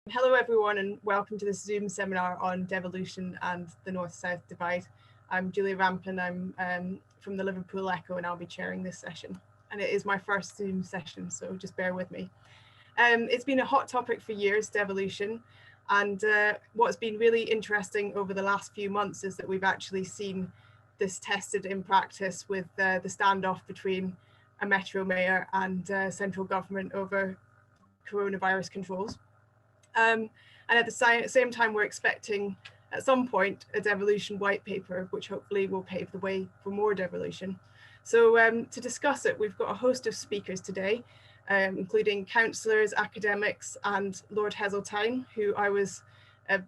Hello everyone and welcome to this Zoom seminar on devolution and the North-South divide. I'm Julia Rampen, I'm from the Liverpool Echo and I'll be chairing this session. And it is my first Zoom session, so just bear with me. It's been a hot topic for years, devolution, and what's been really interesting over the last few months is that we've actually seen this tested in practice with the standoff between a metro mayor and central government over coronavirus controls. And at the same time, we're expecting at some point a devolution white paper, which hopefully will pave the way for more devolution. So to discuss it, we've got a host of speakers today, including councillors, academics, and Lord Heseltine, who I was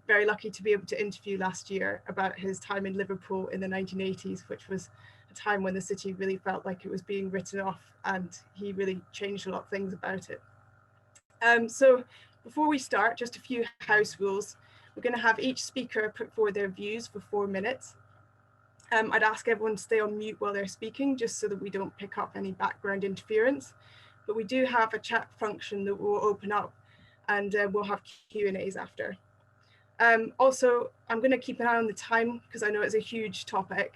very lucky to be able to interview last year about his time in Liverpool in the 1980s, which was a time when the city really felt like it was being written off, and he really changed a lot of things about it. So before we start, just a few house rules. We're going to have each speaker put forward their views for 4 minutes. I'd ask everyone to stay on mute while they're speaking, just so that we don't pick up any background interference. But we do have a chat function that will open up, and we'll have Q&As after. Also, I'm going to keep an eye on the time because I know it's a huge topic.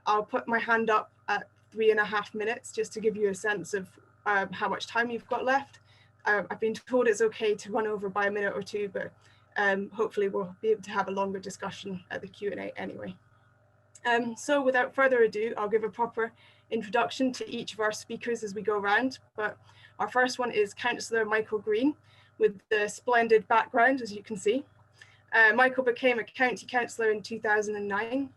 I'll put my hand up at 3.5 minutes just to give you a sense of how much time you've got left. I've been told it's okay to run over by a minute or two, but hopefully we'll be able to have a longer discussion at the Q&A anyway. So without further ado, I'll give a proper introduction to each of our speakers as we go around. But our first one is Councillor Michael Green, with the splendid background, as you can see. Michael became a county councillor in 2009,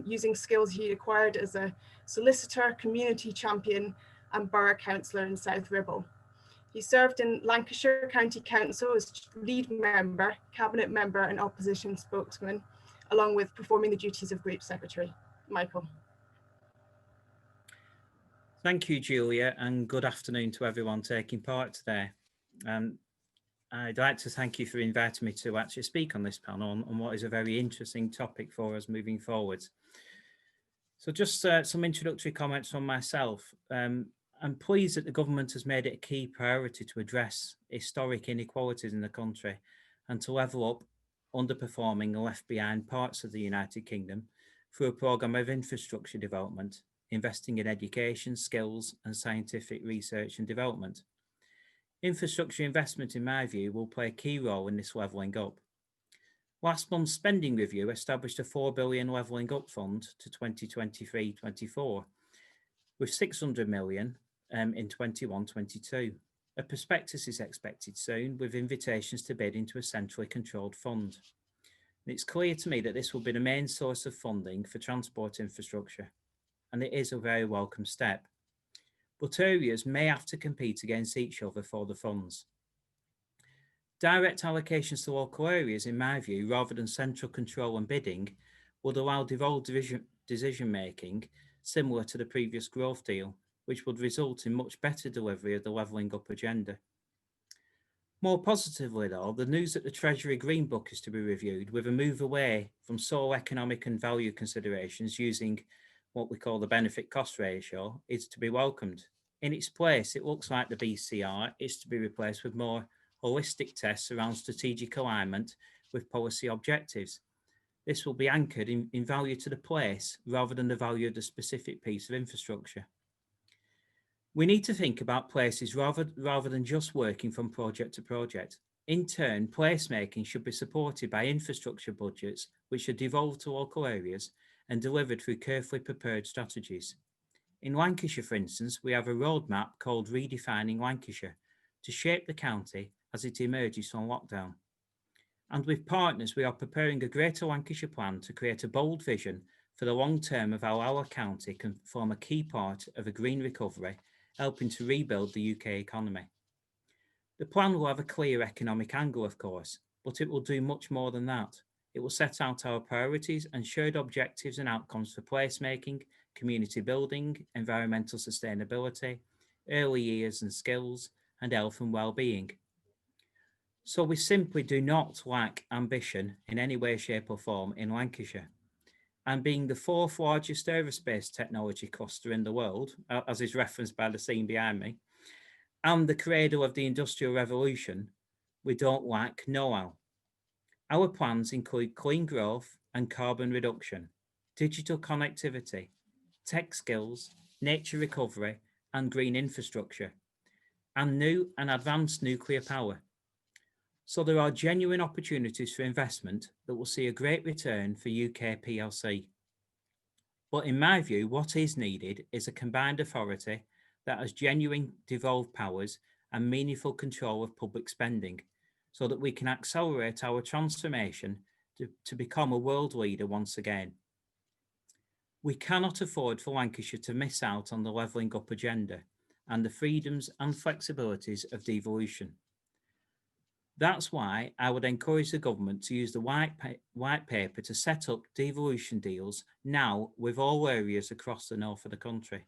using skills he'd acquired as a solicitor, community champion, and borough councillor in South Ribble. He served in Lancashire County Council as lead member, cabinet member and opposition spokesman, along with performing the duties of group secretary. Michael. Thank you, Julia, and good afternoon to everyone taking part today. I'd like to thank you for inviting me to actually speak on this panel on what is a very interesting topic for us moving forward. So just some introductory comments from myself. I'm pleased that the government has made it a key priority to address historic inequalities in the country and to level up underperforming and left behind parts of the United Kingdom through a programme of infrastructure development, investing in education, skills and scientific research and development. Infrastructure investment, in my view, will play a key role in this levelling up. Last month's spending review established a £4 billion levelling up fund to 2023-24, with £600 million in 21-22. A prospectus is expected soon, with invitations to bid into a centrally controlled fund. And it's clear to me that this will be the main source of funding for transport infrastructure, and it is a very welcome step. But areas may have to compete against each other for the funds. Direct allocations to local areas, in my view, rather than central control and bidding, would allow devolved decision-making similar to the previous growth deal, which would result in much better delivery of the levelling up agenda. More positively though, the news that the Treasury Green Book is to be reviewed with a move away from sole economic and value considerations using what we call the benefit cost ratio is to be welcomed. In its place, it looks like the BCR is to be replaced with more holistic tests around strategic alignment with policy objectives. This will be anchored in value to the place rather than the value of the specific piece of infrastructure. We need to think about places rather than just working from project to project. In turn, placemaking should be supported by infrastructure budgets which are devolved to local areas and delivered through carefully prepared strategies. In Lancashire, for instance, we have a roadmap called Redefining Lancashire to shape the county as it emerges from lockdown. And with partners, we are preparing a Greater Lancashire plan to create a bold vision for the long term of how our county can form a key part of a green recovery, helping to rebuild the UK economy. The plan will have a clear economic angle, of course, but it will do much more than that. It will set out our priorities and shared objectives and outcomes for placemaking, community building, environmental sustainability, early years and skills, and health and well-being. So we simply do not lack ambition in any way, shape or form in Lancashire. And being the 4th largest aerospace technology cluster in the world, as is referenced by the scene behind me, and the cradle of the Industrial Revolution, We don't lack know-how. Our plans include clean growth and carbon reduction, digital connectivity, tech skills, nature recovery and green infrastructure, and new and advanced nuclear power. So there are genuine opportunities for investment that will see a great return for UK PLC. But in my view, what is needed is a combined authority that has genuine devolved powers and meaningful control of public spending, so that we can accelerate our transformation to become a world leader once again. We cannot afford for Lancashire to miss out on the levelling up agenda and the freedoms and flexibilities of devolution. That's why I would encourage the government to use the white paper to set up devolution deals now with all areas across the north of the country.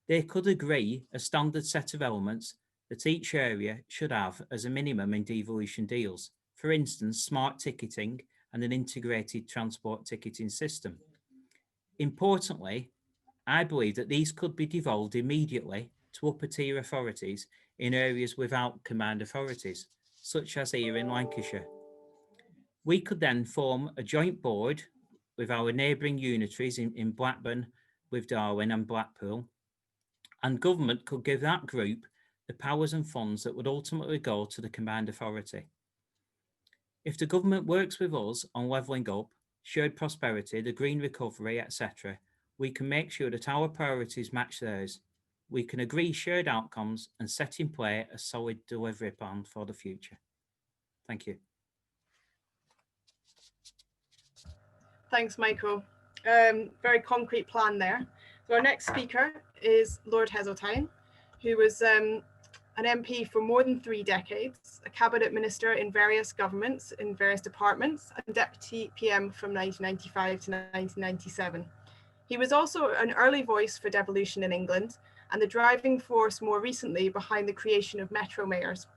They could agree a standard set of elements that each area should have as a minimum in devolution deals. For instance, smart ticketing and an integrated transport ticketing system. Importantly, I believe that these could be devolved immediately to upper tier authorities in areas without combined authorities, such as here in Lancashire. We could then form a joint board with our neighbouring unitaries in Blackburn, with Darwin and Blackpool, and government could give that group the powers and funds that would ultimately go to the combined authority. If the government works with us on levelling up, shared prosperity, the green recovery, etc., we can make sure that our priorities match theirs. We can agree shared outcomes and set in play a solid delivery plan for the future. Thank you. Thanks, Michael. Very concrete plan there. So our next speaker is Lord Heseltine, who was an MP for more than 3 decades, a cabinet minister in various governments in various departments, and deputy PM from 1995 to 1997. He was also an early voice for devolution in England and the driving force more recently behind the creation of metro mayors.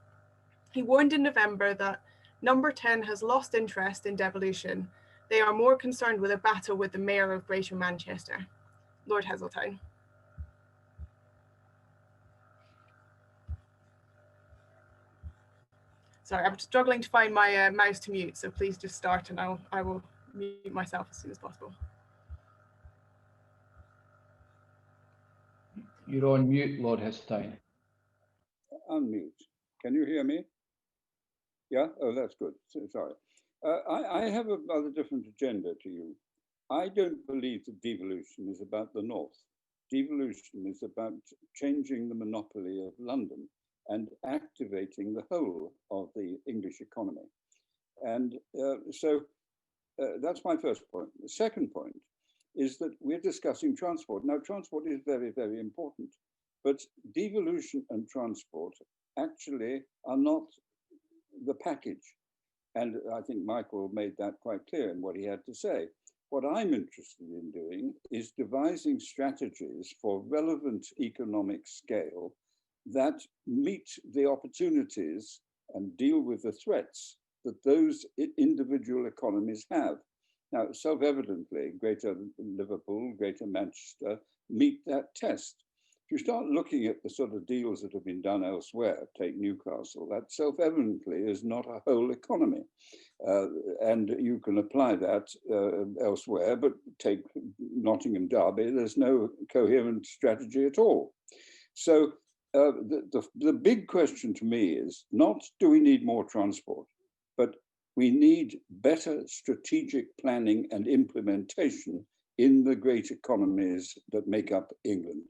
He warned in November that Number 10 has lost interest in devolution. They are more concerned with a battle with the mayor of Greater Manchester. Lord Heseltine. Sorry, I'm struggling to find my mouse to mute, so please just start and I will mute myself as soon as possible. You're on mute, Lord Heseltine. Unmute. Can you hear me? Yeah? Oh, that's good. Sorry. I have a rather different agenda to you. I don't believe that devolution is about the North. Devolution is about changing the monopoly of London and activating the whole of the English economy. And so that's my first point. The second point is that we're discussing transport. Now, transport is very, very important, but devolution and transport actually are not the package. And I think Michael made that quite clear in what he had to say. What I'm interested in doing is devising strategies for relevant economic scale that meet the opportunities and deal with the threats that those individual economies have. Now, self-evidently, Greater Liverpool, Greater Manchester meet that test. If you start looking at the sort of deals that have been done elsewhere, take Newcastle, that self-evidently is not a whole economy. And you can apply that elsewhere, but take Nottingham Derby, there's no coherent strategy at all. So the big question to me is not, do we need more transport, but we need better strategic planning and implementation in the great economies that make up England.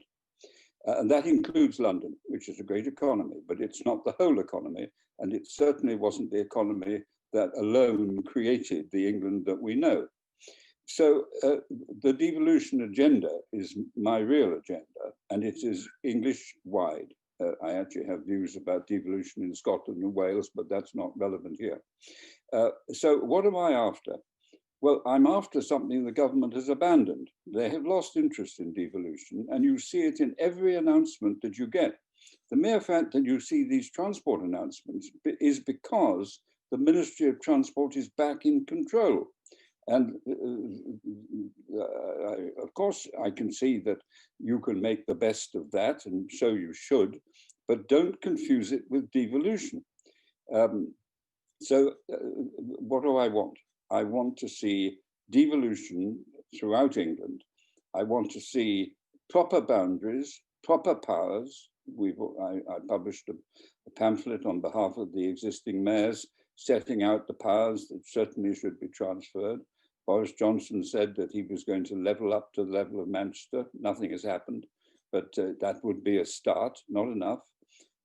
And that includes London, which is a great economy, but it's not the whole economy. And it certainly wasn't the economy that alone created the England that we know. So the devolution agenda is my real agenda, and it is English-wide. I actually have views about devolution in Scotland and Wales, but that's not relevant here. So what am I after? Well, I'm after something the government has abandoned. They have lost interest in devolution, and you see it in every announcement that you get. The mere fact that you see these transport announcements is because the Ministry of Transport is back in control. And of course, I can see that you can make the best of that, and so you should, but don't confuse it with devolution. What do I want? I want to see devolution throughout England. I want to see proper boundaries, proper powers. I published a pamphlet on behalf of the existing mayors, setting out the powers that certainly should be transferred. Boris Johnson said that he was going to level up to the level of Manchester. Nothing has happened, but that would be a start, not enough.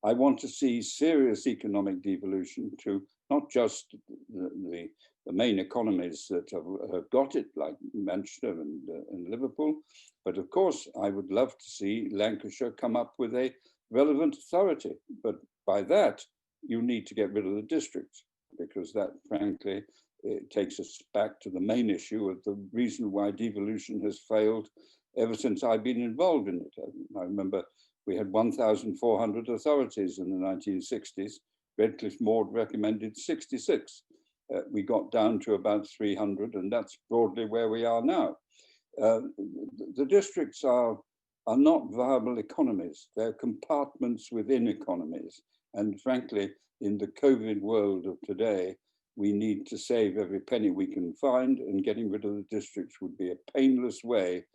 I want to see serious economic devolution to not just the main economies that have got it, like Manchester and Liverpool, but of course, I would love to see Lancashire come up with a relevant authority. But by that, you need to get rid of the districts, because that, frankly, it takes us back to the main issue of the reason why devolution has failed ever since I've been involved in it. I remember we had 1,400 authorities in the 1960s. Redcliffe Maud recommended 66. We got down to about 300, and that's broadly where we are now. The districts are not viable economies. They're compartments within economies. And frankly, in the COVID world of today, we need to save every penny we can find, and getting rid of the districts would be a painless way,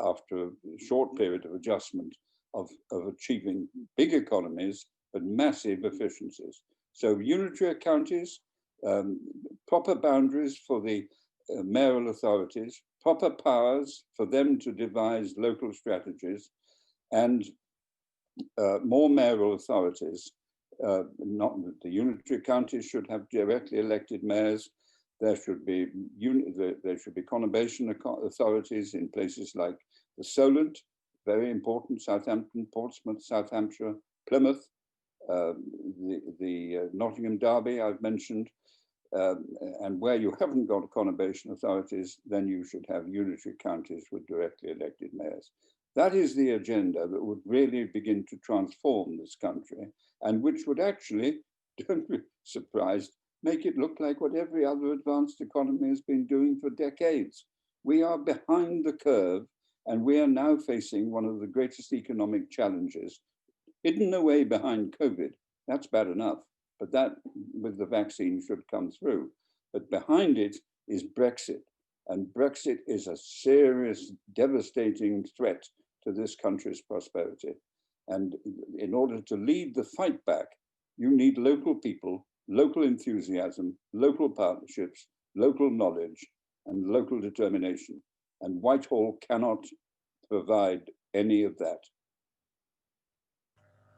after a short period of adjustment, of achieving big economies, but massive efficiencies. So unitary counties, proper boundaries for the mayoral authorities, proper powers for them to devise local strategies, and more mayoral authorities. Not the unitary counties should have directly elected mayors. There should be conurbation authorities in places like the Solent, very important, Southampton, Portsmouth, South Hampshire, Plymouth, the Nottingham Derby I've mentioned, and where you haven't got conurbation authorities, then you should have unitary counties with directly elected mayors. That is the agenda that would really begin to transform this country, and which would actually, don't be surprised, make it look like what every other advanced economy has been doing for decades. We are behind the curve, and we are now facing one of the greatest economic challenges, hidden away behind COVID. That's bad enough, but that with the vaccine should come through. But behind it is Brexit, and Brexit is a serious, devastating threat to this country's prosperity. And in order to lead the fight back, you need local people, local enthusiasm, local partnerships, local knowledge, and local determination. And Whitehall cannot provide any of that.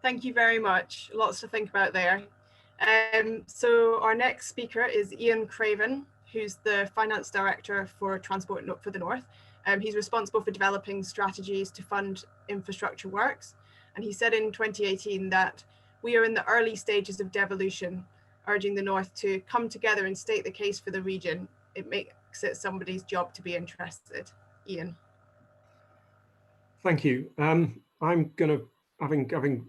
Thank you very much. Lots to think about there. So our next speaker is Iain Craven, who's the Finance Director for Transport for the North. He's responsible for developing strategies to fund infrastructure works. And he said in 2018 that we are in the early stages of devolution, urging the North to come together and state the case for the region. It makes it somebody's job to be interested. Iain. Thank you. I'm going to, having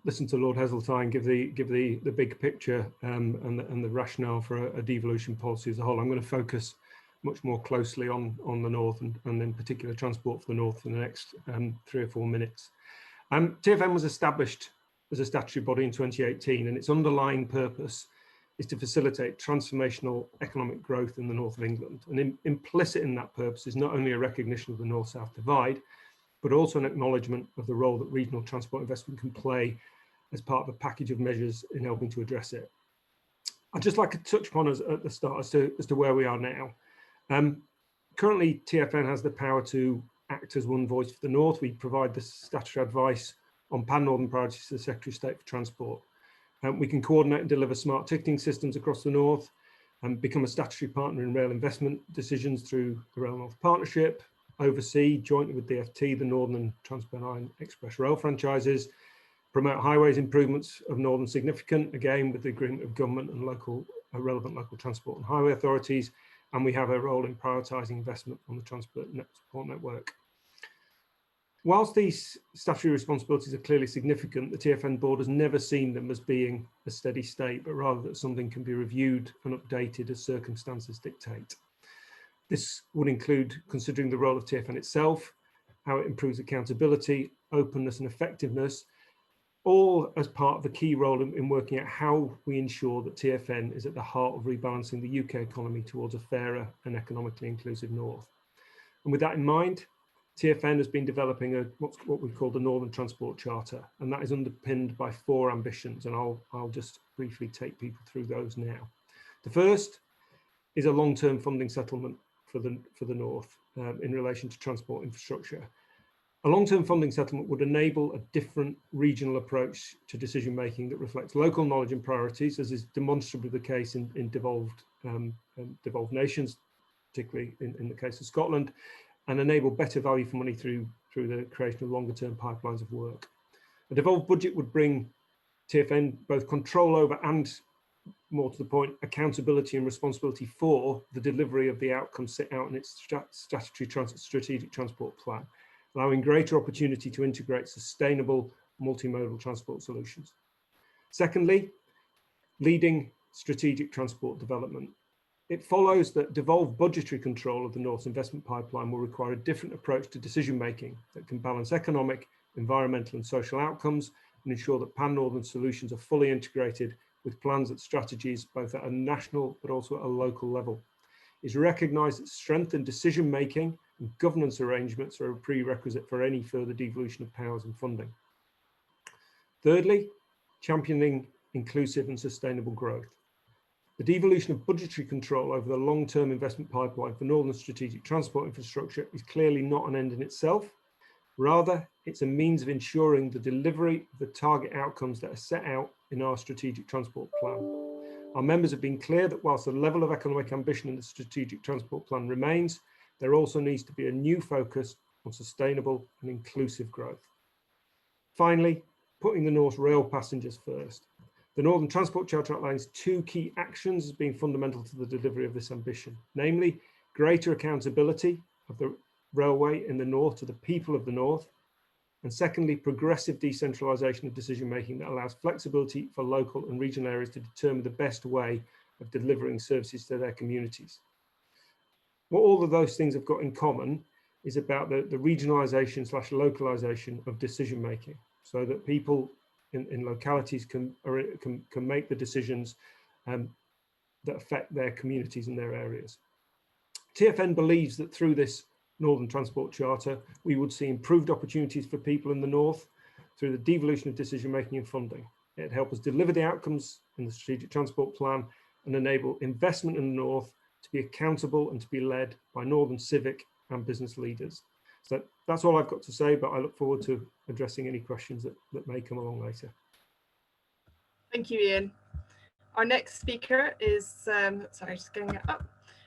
listened to Lord Heseltine give the big picture and the rationale for a devolution policy as a whole, I'm going to focus much more closely on the North and in particular transport for the North for the next 3 or 4 minutes. TfN was established as a statutory body in 2018, and its underlying purpose is to facilitate transformational economic growth in the north of England. And implicit in that purpose is not only a recognition of the north-south divide, but also an acknowledgement of the role that regional transport investment can play as part of a package of measures in helping to address it. I'd just like to touch upon us at the start as to where we are now. Currently, TfN has the power to act as one voice for the North. We provide the statutory advice on pan-northern priorities to the Secretary of State for Transport. We can coordinate and deliver smart ticketing systems across the North and become a statutory partner in rail investment decisions through the Rail North Partnership, oversee jointly with DfT the Northern and Transpennine Express rail franchises, promote highways improvements of Northern significant, again with the agreement of government and relevant local transport and highway authorities, and we have a role in prioritising investment on the transport network. Whilst these statutory responsibilities are clearly significant, the TfN board has never seen them as being a steady state, but rather that something can be reviewed and updated as circumstances dictate. This would include considering the role of TfN itself, how it improves accountability, openness and effectiveness, all as part of the key role in working out how we ensure that TFN is at the heart of rebalancing the UK economy towards a fairer and economically inclusive north. And with that in mind, TFN has been developing what we call the Northern Transport Charter, and that is underpinned by 4 ambitions, and I'll just briefly take people through those now. The first is a long-term funding settlement for the north in relation to transport infrastructure. A long-term funding settlement would enable a different regional approach to decision-making that reflects local knowledge and priorities, as is demonstrably the case in devolved nations, particularly in the case of Scotland, and enable better value for money through the creation of longer-term pipelines of work. A devolved budget would bring TFN both control over and, more to the point, accountability and responsibility for the delivery of the outcomes set out in its strategic transport plan, allowing greater opportunity to integrate sustainable multimodal transport solutions. Secondly, leading strategic transport development. It follows that devolved budgetary control of the North's investment pipeline will require a different approach to decision-making that can balance economic, environmental and social outcomes and ensure that pan-Northern solutions are fully integrated with plans and strategies both at a national but also at a local level. It's recognised that strength in decision-making and governance arrangements are a prerequisite for any further devolution of powers and funding. Thirdly, championing inclusive and sustainable growth. The devolution of budgetary control over the long-term investment pipeline for Northern strategic transport infrastructure is clearly not an end in itself. Rather, it's a means of ensuring the delivery of the target outcomes that are set out in our strategic transport plan. Our members have been clear that whilst the level of economic ambition in the strategic transport plan remains, there also needs to be a new focus on sustainable and inclusive growth. Finally, putting the North's rail passengers first. The Northern Transport Charter outlines 2 key actions as being fundamental to the delivery of this ambition, namely greater accountability of the railway in the North to the people of the North, and secondly, progressive decentralisation of decision-making that allows flexibility for local and regional areas to determine the best way of delivering services to their communities. What all of those things have got in common is about the regionalisation / localisation of decision-making, so that people in localities can make the decisions that affect their communities and their areas. TFN believes that through this Northern Transport Charter, we would see improved opportunities for people in the North through the devolution of decision-making and funding. It'd help us deliver the outcomes in the Strategic Transport Plan and enable investment in the North to be accountable and to be led by Northern civic and business leaders. So that's all I've got to say, but I look forward to addressing any questions that may come along later. Thank you, Iain. Our next speaker is, sorry, just getting it up,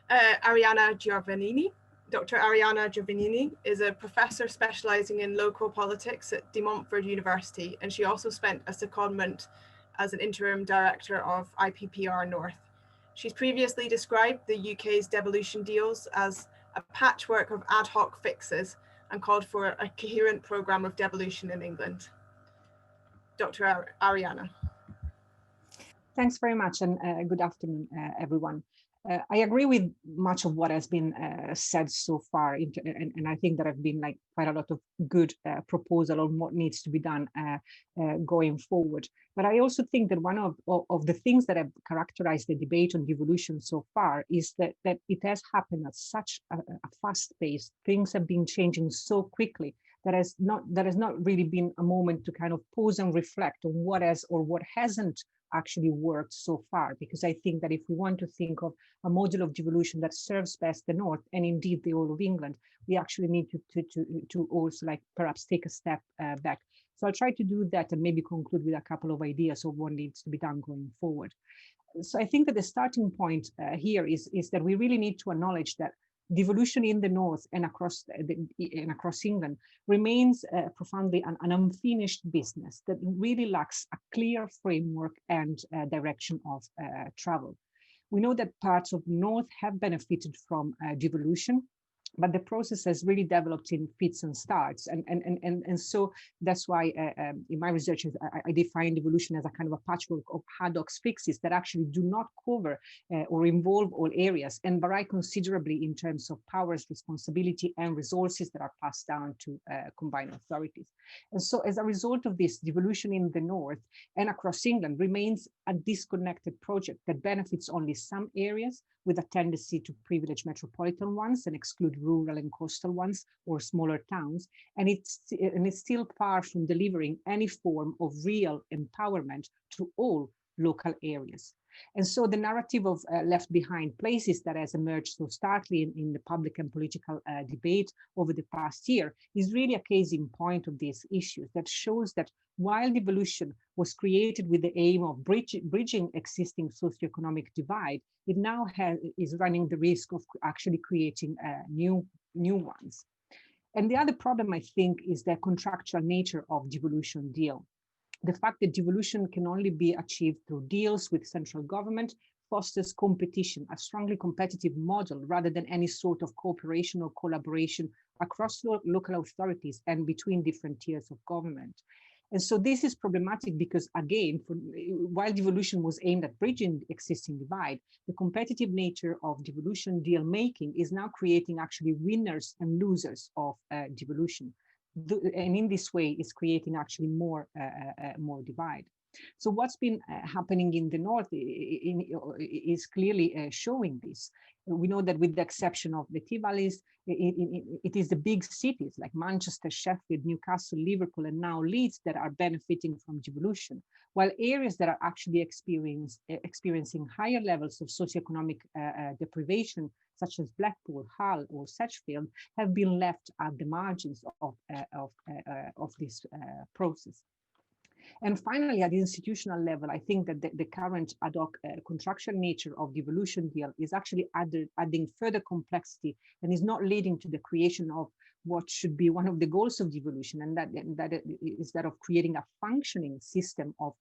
Arianna Giovannini. Dr. Arianna Giovannini is a professor specialising in local politics at Montfort University, and she also spent a secondment as an interim director of IPPR North. She's previously described the UK's devolution deals as a patchwork of ad hoc fixes and called for a coherent programme of devolution in England. Dr. Arianna. Thanks very much, and good afternoon, everyone. I agree with much of what has been said so far, and I think there have been quite a lot of good proposal on what needs to be done going forward. But I also think that one of the things that have characterized the debate on devolution so far is that it has happened at such a fast pace. Things have been changing so quickly that there has not really been a moment to kind of pause and reflect on what has or what hasn't actually worked so far, because I think that if we want to think of a model of devolution that serves best the North and indeed the whole of England, we actually need to also perhaps take a step back. So I'll try to do that and maybe conclude with a couple of ideas of what needs to be done going forward. So I think that the starting point here is that we really need to acknowledge that devolution in the North and across England remains profoundly an unfinished business that really lacks a clear framework and direction of travel. We know that parts of North have benefited from devolution, But the process has really developed in fits and starts. And so that's why in my research, I define devolution as a kind of a patchwork of ad hoc fixes that actually do not cover or involve all areas and vary considerably in terms of powers, responsibility, and resources that are passed down to combined authorities. And so as a result of this, devolution in the north and across England remains a disconnected project that benefits only some areas, with a tendency to privilege metropolitan ones and exclude rural and coastal ones or smaller towns. And it's still far from delivering any form of real empowerment to all local areas. And so the narrative of left behind places that has emerged so starkly in the public and political debate over the past year is really a case in point of these issues that shows that while devolution was created with the aim of bridging existing socioeconomic divide, it now is running the risk of actually creating new ones. And the other problem, I think, is the contractual nature of devolution deal. The fact that devolution can only be achieved through deals with central government fosters competition, a strongly competitive model, rather than any sort of cooperation or collaboration across local authorities and between different tiers of government. And so this is problematic because, again, while devolution was aimed at bridging the existing divide, the competitive nature of devolution deal making is now creating actually winners and losers of devolution. And in this way is creating actually more divide. So what's been happening in the north is clearly showing this. We know that with the exception of the Tea Valleys, it is the big cities like Manchester, Sheffield, Newcastle, Liverpool, and now Leeds that are benefiting from devolution, while areas that are actually experiencing higher levels of socioeconomic deprivation, such as Blackpool, Hull, or Sedgefield, have been left at the margins of this process. And finally, at the institutional level, I think that the current ad hoc contractual nature of devolution deal is actually adding further complexity and is not leading to the creation of what should be one of the goals of devolution, and that is that of creating a functioning system of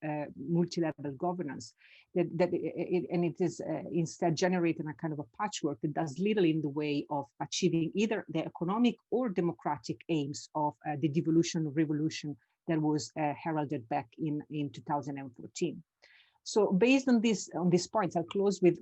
multi-level governance. And it is instead generating a kind of a patchwork that does little in the way of achieving either the economic or democratic aims of the devolution revolution that was heralded back in 2014. So based on these points, I'll close with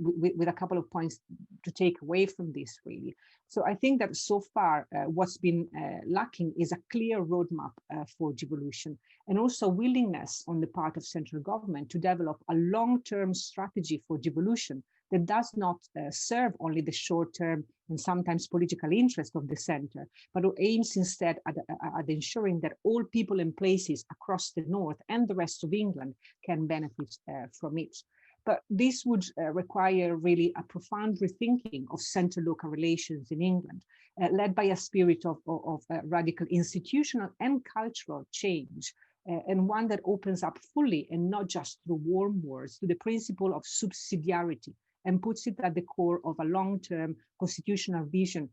a couple of points to take away from this, really. So I think that so far, what's been lacking is a clear roadmap for devolution, and also willingness on the part of central government to develop a long-term strategy for devolution that does not serve only the short-term and sometimes political interest of the center, but aims instead at ensuring that all people and places across the north and the rest of England can benefit from it. But this would require really a profound rethinking of center-local relations in England, led by a spirit of radical institutional and cultural change, and one that opens up fully and not just through warm words to the principle of subsidiarity, and puts it at the core of a long-term constitutional vision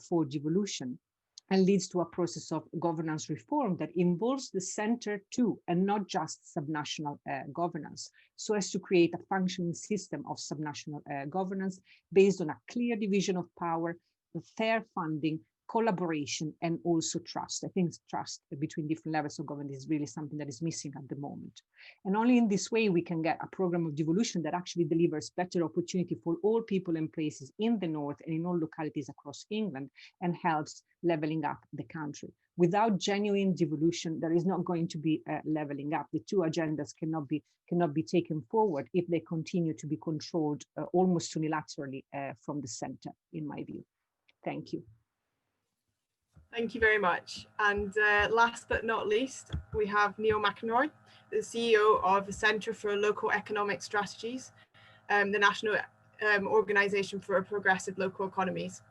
for devolution, and leads to a process of governance reform that involves the center too, and not just subnational governance, so as to create a functioning system of subnational governance based on a clear division of power, fair funding, collaboration, and also trust. I think trust between different levels of government is really something that is missing at the moment. And only in this way we can get a program of devolution that actually delivers better opportunity for all people and places in the north and in all localities across England, and helps leveling up the country. Without genuine devolution, there is not going to be leveling up. The two agendas cannot be taken forward if they continue to be controlled almost unilaterally from the center, in my view. Thank you. Thank you very much. And last but not least, we have Neil McEnroy, the CEO of the Centre for Local Economic Strategies, the national organisation for progressive local economies.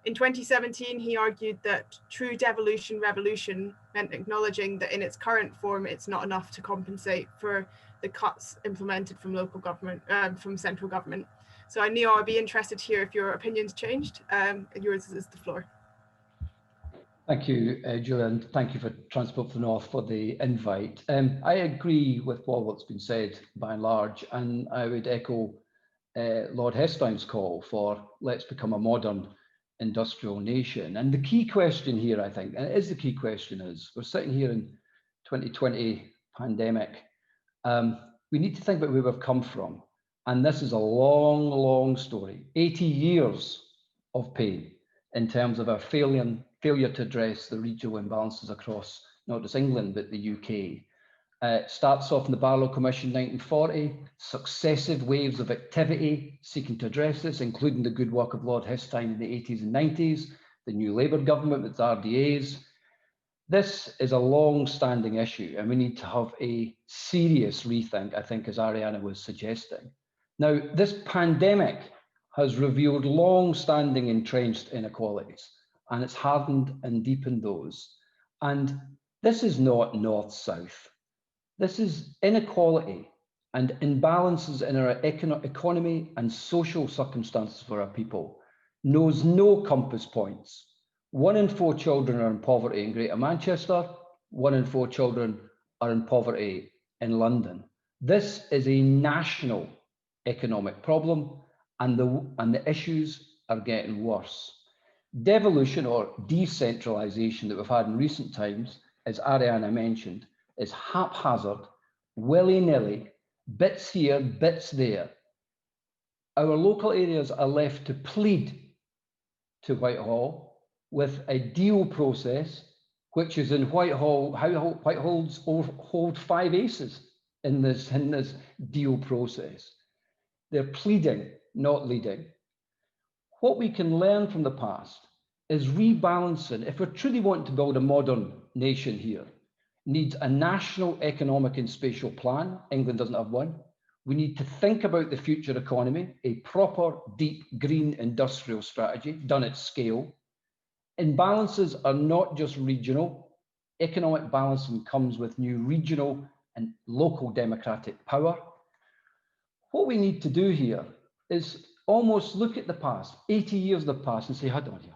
In 2017, he argued that true devolution revolution meant acknowledging that in its current form, it's not enough to compensate for the cuts implemented from local government, from central government. So Neil, I'd be interested to hear if your opinion's changed. Yours is the floor. Thank you, Julia, and thank you for Transport for the North for the invite. I agree with what's been said by and large, and I would echo Lord Heseltine's call for let's become a modern industrial nation. And the key question here, I think, and it is the key question, is we're sitting here in 2020 pandemic. We need to think about where we've come from. And this is a long, long story, 80 years of pain in terms of our failure to address the regional imbalances across not just England, but the UK. It starts off in the Barlow Commission 1940, successive waves of activity seeking to address this, including the good work of Lord Heseltine in the 80s and 90s, the new Labour government with RDAs. This is a long-standing issue, and we need to have a serious rethink, I think, as Arianna was suggesting. Now, this pandemic has revealed long-standing entrenched inequalities, and it's hardened and deepened those. And this is not north-south. This is inequality and imbalances in our economy and social circumstances for our people. Knows no compass points. 1 in 4 children are in poverty in Greater Manchester. 1 in 4 children are in poverty in London. This is a national economic problem, and the issues are getting worse. Devolution, or decentralisation, that we've had in recent times, as Arianna mentioned, is haphazard, willy-nilly, bits here, bits there. Our local areas are left to plead to Whitehall with a deal process, which is in Whitehall, Whitehall's hold 5 aces in this deal process. They're pleading, not leading. What we can learn from the past is rebalancing. If we're truly wanting to build a modern nation here, needs a national economic and spatial plan. England doesn't have one. We need to think about the future economy, a proper, deep, green industrial strategy done at scale. Imbalances are not just regional. Economic balancing comes with new regional and local democratic power. What we need to do here is almost look at the past, 80 years of the past, and say, hold on here,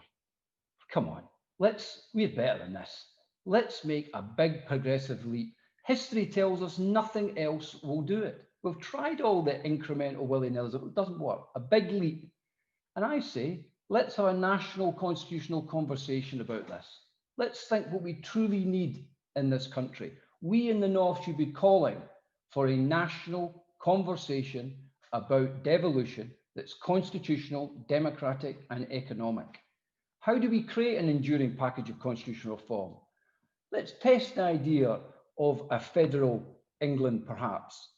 come on, we're better than this. Let's make a big progressive leap. History tells us nothing else will do it. We've tried all the incremental willy-nilly, it doesn't work. A big leap. And I say, let's have a national constitutional conversation about this. Let's think what we truly need in this country. We in the North should be calling for a national conversation about devolution that's constitutional, democratic, and economic. How do we create an enduring package of constitutional reform? Let's test the idea of a federal England, perhaps.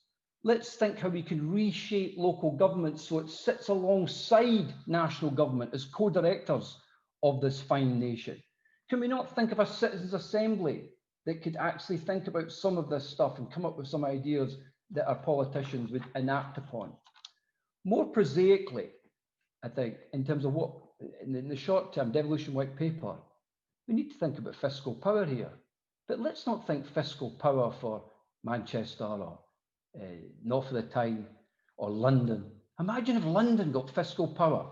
Let's think how we can reshape local government so it sits alongside national government as co-directors of this fine nation. Can we not think of a citizens' assembly that could actually think about some of this stuff and come up with some ideas that our politicians would enact upon? More prosaically, I think, in terms of what, in the short term, devolution white paper, we need to think about fiscal power here. But let's not think fiscal power for Manchester or North of the Tyne or London. Imagine if London got fiscal power.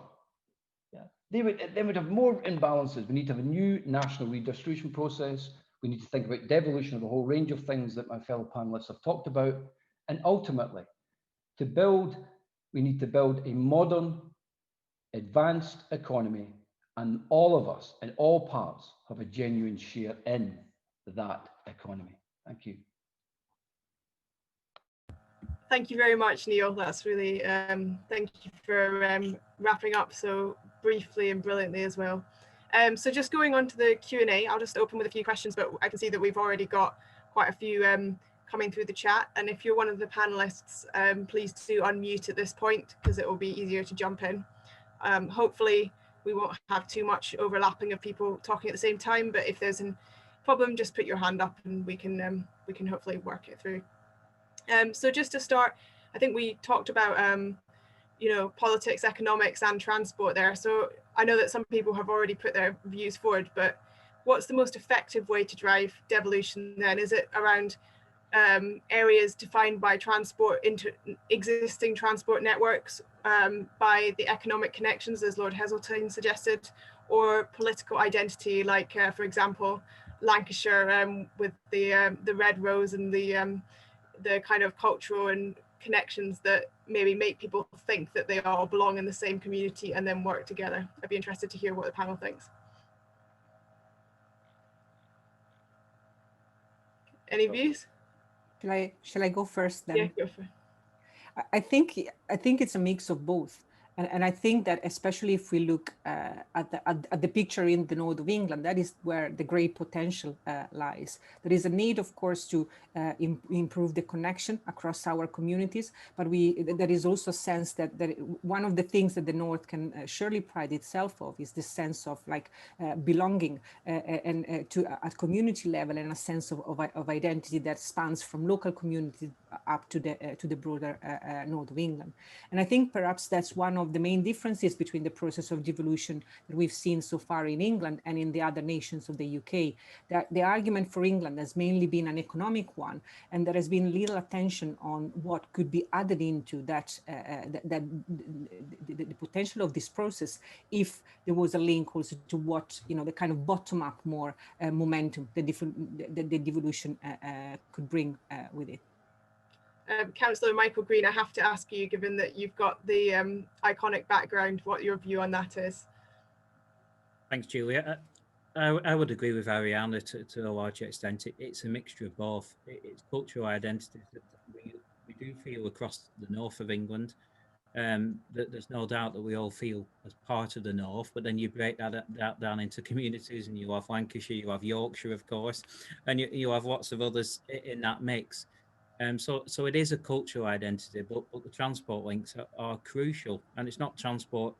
Yeah. They would have more imbalances. We need to have a new national redistribution process. We need to think about devolution of a whole range of things that my fellow panelists have talked about. And ultimately, we need to build a modern, advanced economy, and all of us in all parts have a genuine share in that economy. Thank you. Thank you very much, Neil. That's really, thank you for wrapping up so briefly and brilliantly as well. So just going on to the Q&A, I'll just open with a few questions, but I can see that we've already got quite a few coming through the chat. And if you're one of the panelists, please do unmute at this point because it will be easier to jump in. Hopefully we won't have too much overlapping of people talking at the same time, but if there's a problem, just put your hand up and we can hopefully work it through. So just to start, I think we talked about you know, politics, economics and transport there. So I know that some people have already put their views forward, but what's the most effective way to drive devolution then? Is it around areas defined by transport into existing transport networks, by the economic connections, as Lord Heseltine suggested, or political identity, like for example, Lancashire with the Red Rose and the kind of cultural and connections that maybe make people think that they all belong in the same community and then work together. I'd be interested to hear what the panel thinks. Any views? Shall I go first then? Yeah, go for it. I think it's a mix of both. And I think that especially if we look at the picture in the north of England, that is where the great potential lies. There is a need, of course, to improve the connection across our communities, but there is also a sense that one of the things that the north can surely pride itself of is this sense of like belonging and to at community level, and a sense of identity that spans from local communities up to the broader north of England. And I think perhaps that's one of the main differences between the process of devolution that we've seen so far in England and in the other nations of the UK. That the argument for England has mainly been an economic one, and there has been little attention on what could be added into that, the potential of this process if there was a link also to what, you know, the kind of bottom-up more momentum the devolution could bring with it. Councillor Michael Green, I have to ask you, given that you've got the iconic background, what your view on that is. Thanks, Julia. I would agree with Arianna to a large extent. It's a mixture of both. It's cultural identity that we do feel across the north of England. That there's no doubt that we all feel as part of the north, but then you break that down into communities, and you have Lancashire, you have Yorkshire, of course, and you have lots of others in that mix. So it is a cultural identity, but the transport links are crucial, and it's not transport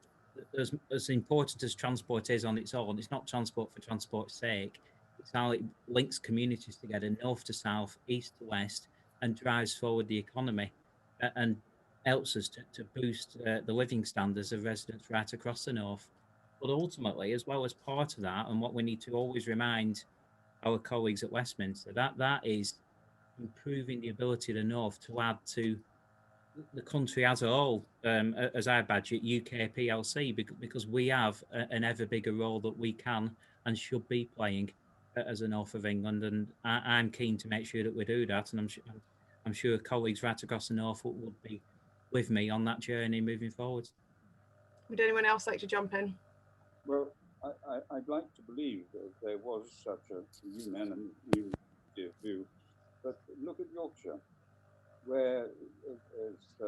as important as transport is on its own. It's not transport for transport's sake. It's how it links communities together, north to south, east to west, and drives forward the economy and helps us to boost the living standards of residents right across the north. But ultimately, as well as part of that, and what we need to always remind our colleagues at Westminster, that is improving the ability of the north to add to the country as a whole, as I badge it, UK PLC, because we have an ever bigger role that we can and should be playing as a north of England, and I'm keen to make sure that we do that, and I'm sure colleagues right across the north would be with me on that journey moving forward. Would anyone else like to jump in? Well, I'd like to believe that there was such a unanimous view, but look at Yorkshire, where, as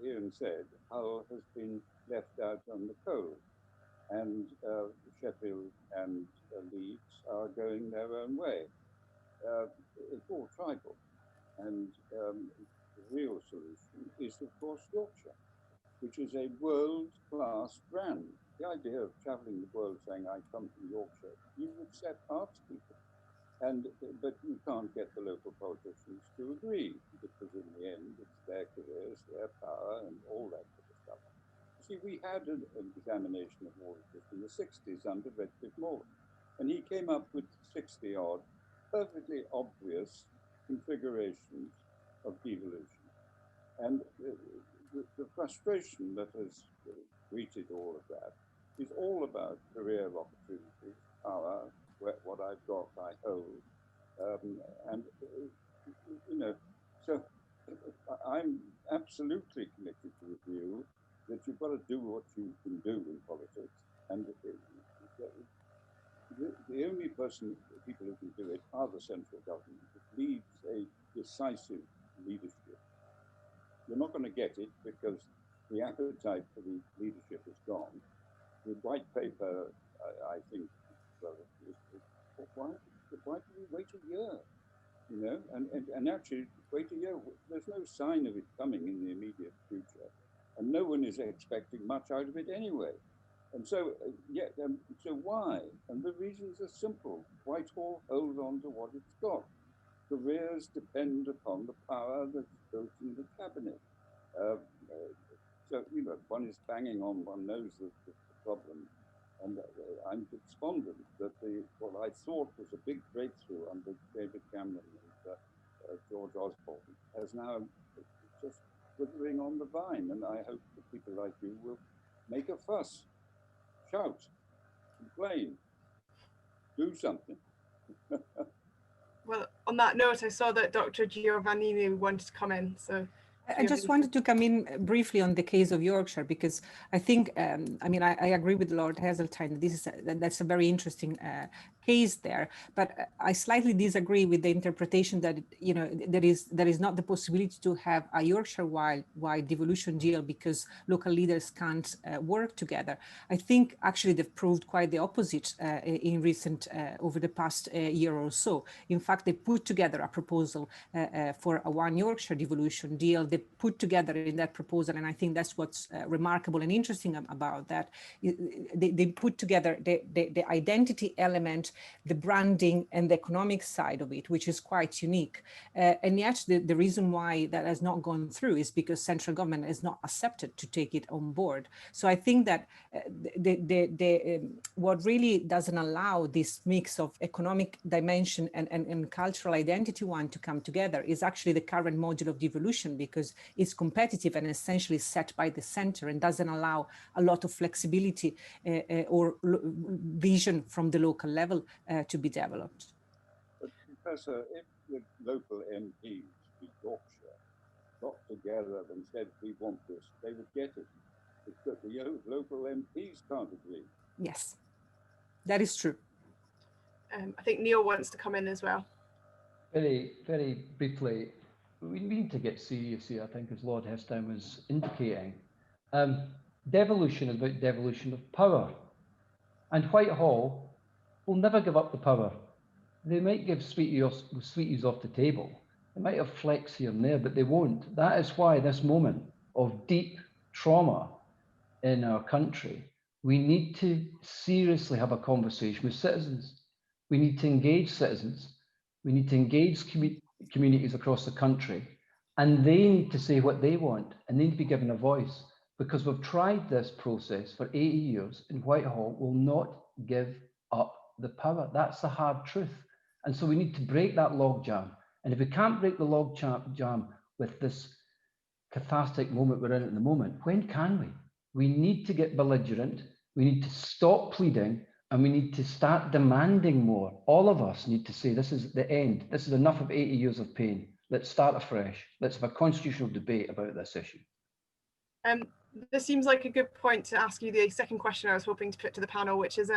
Iain said, Hull has been left out on the cold, and Sheffield and Leeds are going their own way. It's all tribal, and the real solution is, of course, Yorkshire, which is a world-class brand. The idea of traveling the world saying, I come from Yorkshire, you would set hearts people. But you can't get the local politicians to agree, because in the end, it's their careers, their power, and all that sort of stuff. See, we had an examination of all of this in the 60s under Redcliffe Morgan, and he came up with 60-odd, perfectly obvious configurations of devolution. And the frustration that has greeted all of that is all about career opportunities, power, what I've got, I hold. And, you know, so I'm absolutely committed to the view that you've got to do what you can do in politics. And the only people who can do it are the central government. It needs a decisive leadership. You're not going to get it because the appetite for the leadership is gone. The white paper, I think, well, why do we wait a year? You know, and actually wait a year. There's no sign of it coming in the immediate future, and no one is expecting much out of it anyway. And so, so why? And the reasons are simple. Whitehall holds on to what it's got. Careers depend upon the power that's built in the cabinet. So, you know, one is banging on, one knows the problem. And I'm despondent that what I thought was a big breakthrough under David Cameron and George Osborne has now just withering on the vine. And I hope that people like you will make a fuss, shout, complain, do something. Well, on that note, I saw that Dr. Giovannini wanted to come in, so I just wanted to come in briefly on the case of Yorkshire, because I think, I mean, I agree with Lord Heseltine. That's a very interesting case there, but I slightly disagree with the interpretation that, you know, there is not the possibility to have a Yorkshire-wide devolution deal because local leaders can't work together. I think actually they've proved quite the opposite in recent, over the past year or so. In fact, they put together a proposal for a one Yorkshire devolution deal. They put together in that proposal, and I think that's what's remarkable and interesting about that. They put together the identity element, the branding, and the economic side of it, which is quite unique. And yet the reason why that has not gone through is because central government has not accepted to take it on board. So I think that what really doesn't allow this mix of economic dimension and cultural identity one to come together is actually the current module of devolution, because it's competitive and essentially set by the center and doesn't allow a lot of flexibility or vision from the local level to be developed. But Professor, if the local MPs in Yorkshire got together and said, we want this, they would get it. It's that the local MPs can't agree. Yes, that is true. I think Neil wants to come in as well. Very, very briefly, we need to get serious here, I think, as Lord Heseltine was indicating. Devolution is about devolution of power. And Whitehall will never give up the power. They might give sweeties off the table. They might have flex here and there, but they won't. That is why this moment of deep trauma in our country, we need to seriously have a conversation with citizens. We need to engage citizens. We need to engage communities across the country, and they need to say what they want, and they need to be given a voice, because we've tried this process for 80 years, and Whitehall will not give up the power. That's the hard truth. And so we need to break that logjam. And if we can't break the logjam with this cathartic moment we're in at the moment, when can we? We need to get belligerent. We need to stop pleading, and we need to start demanding more. All of us need to say, this is the end. This is enough of 80 years of pain. Let's start afresh. Let's have a constitutional debate about this issue. This seems like a good point to ask you the second question I was hoping to put to the panel, which is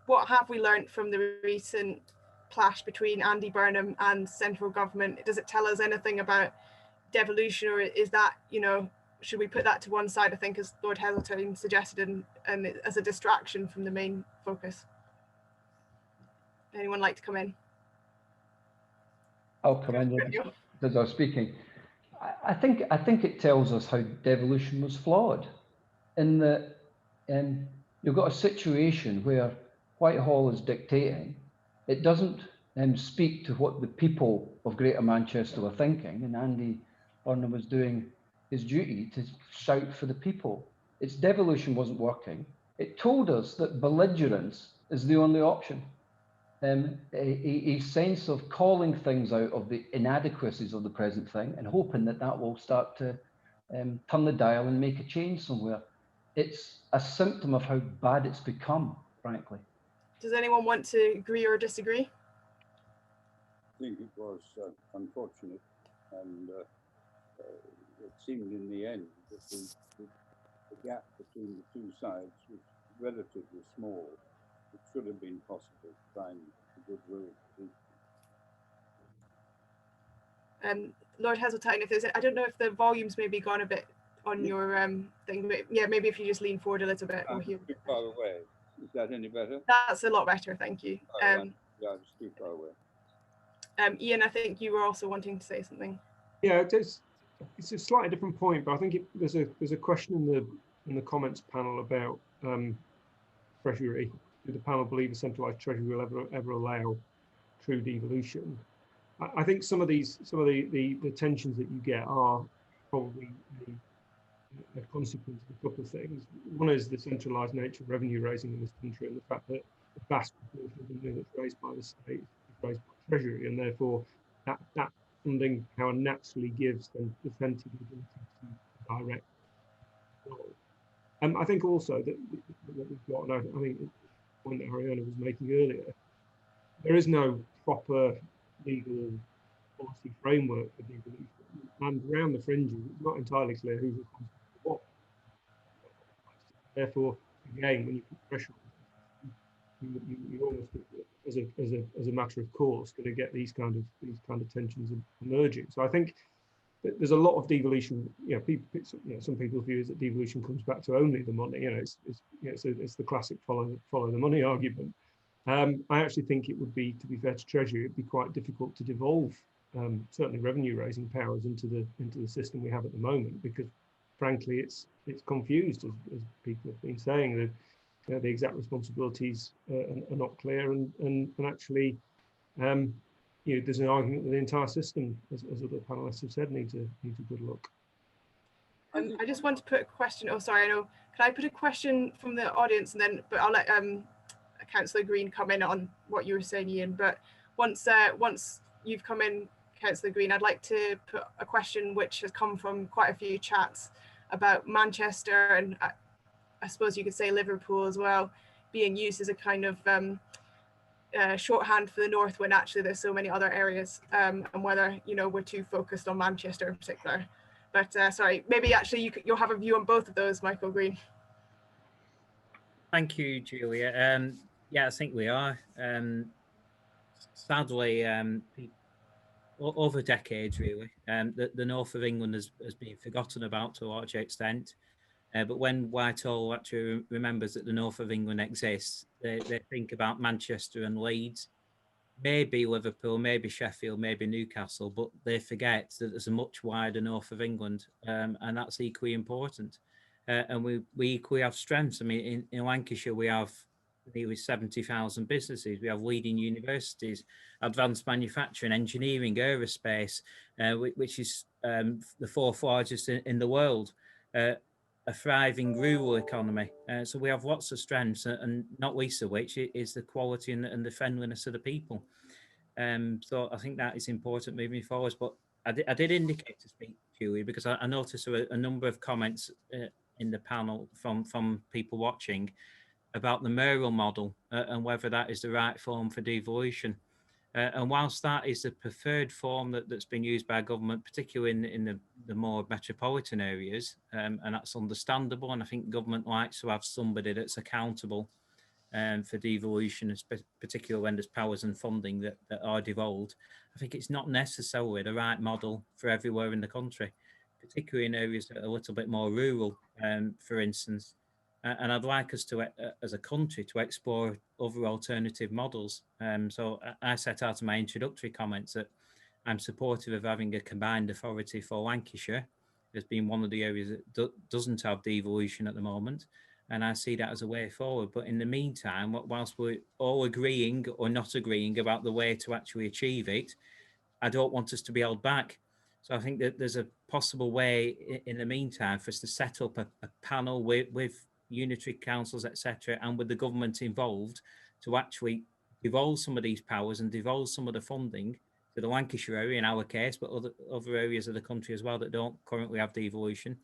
what have we learned from the recent clash between Andy Burnham and central government? Does it tell us anything about devolution, or is that, you know, should we put that to one side, I think, as Lord Heseltine suggested, and as a distraction from the main focus? Anyone like to come in? I'll come in as I was speaking. I think it tells us how devolution was flawed, in that you've got a situation where Whitehall is dictating. It doesn't speak to what the people of Greater Manchester were thinking, and Andy Burnham was doing his duty to shout for the people. Its devolution wasn't working. It told us that belligerence is the only option. A sense of calling things out of the inadequacies of the present thing and hoping that that will start to turn the dial and make a change somewhere. It's a symptom of how bad it's become, frankly. Does anyone want to agree or disagree? I think it was unfortunate, and it seemed in the end that the gap between the two sides was relatively small. It should have been possible to find a good will. Lord Heseltine, if there's, I don't know if the volume's maybe gone a bit on your thing, but yeah, maybe if you just lean forward a little bit. I'm too far away. Is that any better? That's a lot better, thank you. Yeah, I'm too far away. Iain, I think you were also wanting to say something. Yeah, it's a slightly different point, but I think there's a question in the comments panel about Treasury. Do the panel believe a centralised Treasury will ever allow true devolution? I think some of the tensions that you get are probably a consequence of a couple of things. One is the centralised nature of revenue raising in this country, and the fact that the vast proportion of the money that's raised by the state is raised by Treasury, and therefore that funding power naturally gives the centre the ability to direct control. I think also that what we've got, and I think the point that Arianna was making earlier, there is no proper legal policy framework for devolution. and around the fringes, it's not entirely clear who's responsible for what. Therefore, again, when you put pressure on, you almost, as a matter of course, going to get these kind of tensions emerging. So I think that there's a lot of devolution. Some people's view is that devolution comes back to only the money. It's the classic follow the money argument. I actually think it would be, to be fair to Treasury, it'd be quite difficult to devolve certainly revenue raising powers into the system we have at the moment, because frankly it's confused, as people have been saying. The exact responsibilities are not clear, and actually there's an argument that the entire system, as other panelists have said, needs a good look. I just want to put a question. Oh, sorry, I know. Can I put a question from the audience, and then, but I'll let Councillor Green come in on what you were saying, Iain. But once you've come in, Councillor Green, I'd like to put a question which has come from quite a few chats about Manchester, and I suppose you could say Liverpool as well, being used as a kind of shorthand for the north, when actually there's so many other areas, and whether we're too focused on Manchester in particular. But sorry, maybe actually you'll have a view on both of those, Michael Green. Thank you, Julia. Yeah, I think we are. Sadly, over decades, really, the north of England has been forgotten about to a large extent. But when Whitehall actually remembers that the north of England exists, they think about Manchester and Leeds, maybe Liverpool, maybe Sheffield, maybe Newcastle, but they forget that there's a much wider north of England, and that's equally important. And we equally have strengths. I mean, in Lancashire, we have nearly 70,000 businesses. We have leading universities, advanced manufacturing, engineering, aerospace, which is the fourth largest in the world. A thriving rural economy. So we have lots of strengths, and not least of which is the quality and the friendliness of the people. So I think that is important moving forward. But I did indicate to speak, Julie, because I noticed a number of comments in the panel from people watching about the mayoral model and whether that is the right form for devolution. And whilst that is the preferred form that's been used by government, particularly in the more metropolitan areas, and that's understandable, and I think government likes to have somebody that's accountable for devolution, particularly when there's powers and funding that are devolved, I think it's not necessarily the right model for everywhere in the country, particularly in areas that are a little bit more rural, for instance. And I'd like us to, as a country, to explore other alternative models. So I set out in my introductory comments that I'm supportive of having a combined authority for Lancashire. There's been one of the areas that doesn't have devolution at the moment, and I see that as a way forward. But in the meantime, whilst we're all agreeing or not agreeing about the way to actually achieve it, I don't want us to be held back. So I think that there's a possible way in the meantime for us to set up a panel with unitary councils, etc., and with the government involved to actually devolve some of these powers and devolve some of the funding to the Lancashire area in our case, but other areas of the country as well that don't currently have devolution.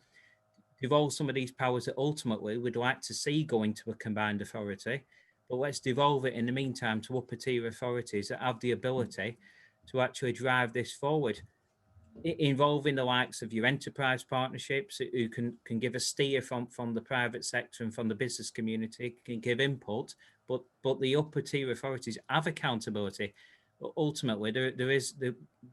Devolve some of these powers that ultimately we'd like to see going to a combined authority, but let's devolve it in the meantime to upper tier authorities that have the ability to actually drive this forward, involving the likes of your enterprise partnerships who can give a steer from the private sector and from the business community, can give input, but the upper tier authorities have accountability. Ultimately,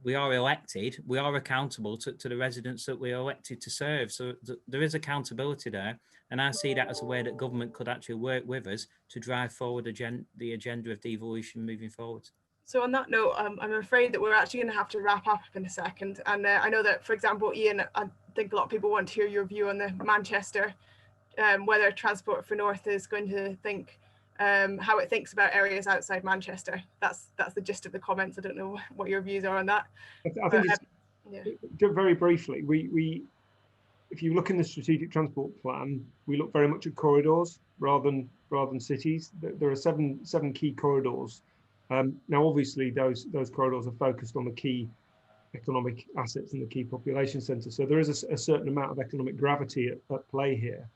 we are elected, we are accountable to the residents that we are elected to serve. So there is accountability there. And I see that as a way that government could actually work with us to drive forward the agenda of devolution moving forward. So on that note, I'm afraid that we're actually going to have to wrap up in a second. And I know that, for example, Iain, I think a lot of people want to hear your view on the Manchester, whether Transport for North is going to think how it thinks about areas outside Manchester. That's the gist of the comments. I don't know what your views are on that. I think very briefly, we if you look in the strategic transport plan, we look very much at corridors rather than cities. There are seven key corridors. Now, obviously, those corridors are focused on the key economic assets and the key population centres. So there is a certain amount of economic gravity at play here,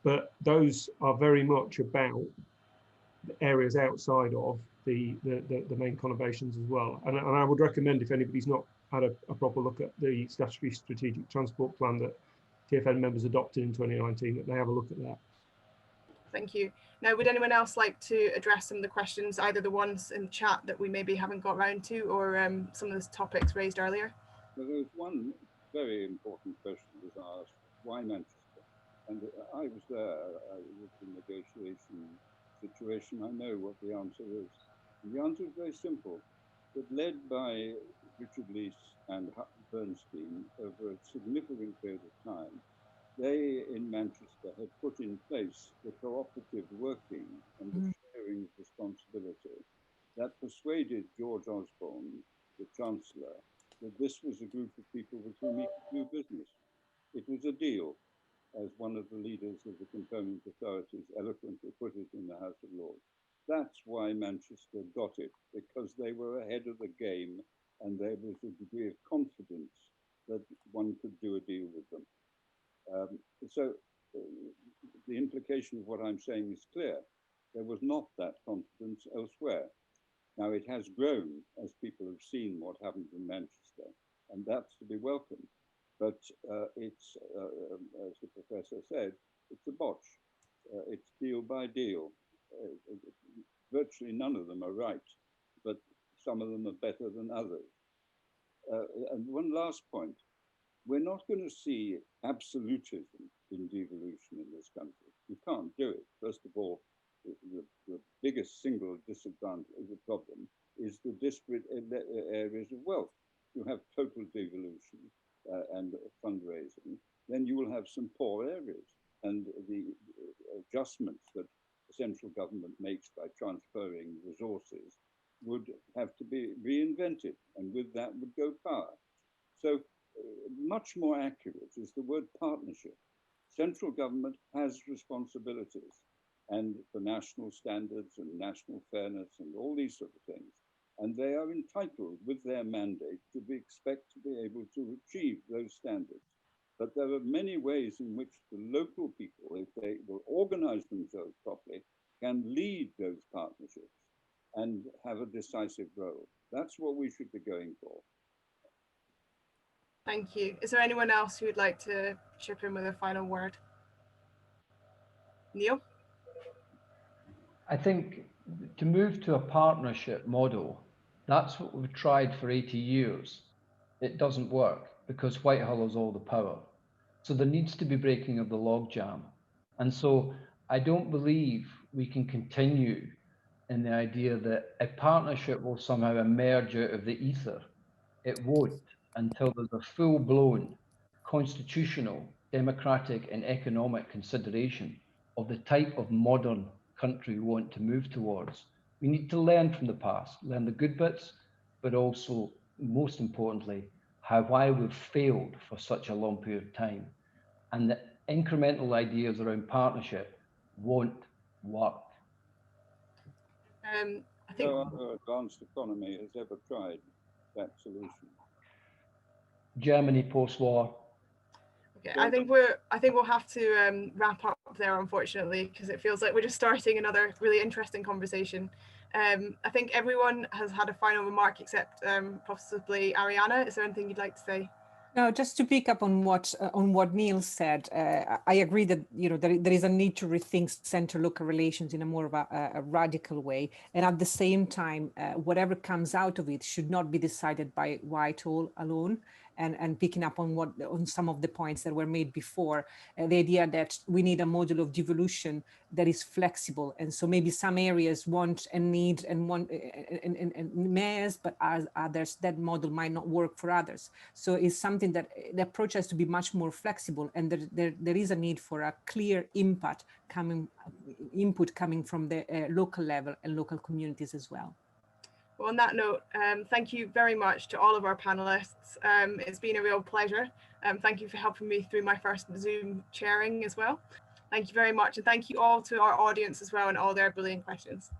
but those are very much about areas outside of the main conurbations as well. And I would recommend, if anybody's not had a proper look at the statutory strategic transport plan that TFN members adopted in 2019, that they have a look at that. Thank you. Now, would anyone else like to address some of the questions, either the ones in the chat that we maybe haven't got round to, or some of the topics raised earlier? Well, there was one very important question that was asked: why Manchester? And I was there. I was in the negotiation situation. I know what the answer is. And the answer is very simple. It led by Richard Leese and Bernstein over a significant period of time. They in Manchester had put in place the cooperative working and the sharing of responsibility that persuaded George Osborne, the Chancellor, that this was a group of people with whom he could do business. It was a deal, as one of the leaders of the conferment authorities eloquently put it in the House of Lords. That's why Manchester got it, because they were ahead of the game and there was a degree of confidence that one could do a deal with them. The implication of what I'm saying is clear. There was not that confidence elsewhere. Now it has grown as people have seen what happened in Manchester, and that's to be welcomed. But it's, as the professor said, it's a botch. It's deal by deal. Virtually none of them are right, but some of them are better than others. And one last point. We're not going to see absolutism in devolution in this country. You can't do it. First of all, the biggest single disadvantage, the problem, is the disparate areas of wealth. You have total devolution and fundraising, then you will have some poor areas. And the adjustments that the central government makes by transferring resources would have to be reinvented. And with that would go power. So much more accurate is the word partnership. Central government has responsibilities and for national standards and national fairness and all these sort of things. And they are entitled with their mandate to expect to be able to achieve those standards. But there are many ways in which the local people, if they will organize themselves properly, can lead those partnerships and have a decisive role. That's what we should be going for. Thank you. Is there anyone else who would like to chip in with a final word? Neil? I think to move to a partnership model, that's what we've tried for 80 years. It doesn't work because Whitehall has all the power. So there needs to be breaking of the logjam. And so I don't believe we can continue in the idea that a partnership will somehow emerge out of the ether. It won't until there's a full-blown constitutional, democratic and economic consideration of the type of modern country we want to move towards. We need to learn from the past, learn the good bits, but also, most importantly, why we've failed for such a long period of time. And the incremental ideas around partnership won't work. I think no other advanced economy has ever tried that solution. Germany post-war. Okay, I think we'll have to wrap up there, unfortunately, because it feels like we're just starting another really interesting conversation. I think everyone has had a final remark except possibly Arianna. Is there anything you'd like to say? No, just to pick up on what Neil said, I agree that there is a need to rethink center-local relations in a more of a radical way, and at the same time, whatever comes out of it should not be decided by Whitehall alone. And picking up on some of the points that were made before, the idea that we need a model of devolution that is flexible, and so maybe some areas want and need and want and mayors, but as others that model might not work for others. So it's something that the approach has to be much more flexible, and there is a need for a clear input coming from the local level and local communities as well. Well, on that note, thank you very much to all of our panelists. It's been a real pleasure. Thank you for helping me through my first Zoom chairing as well. Thank you very much. And thank you all to our audience as well and all their brilliant questions.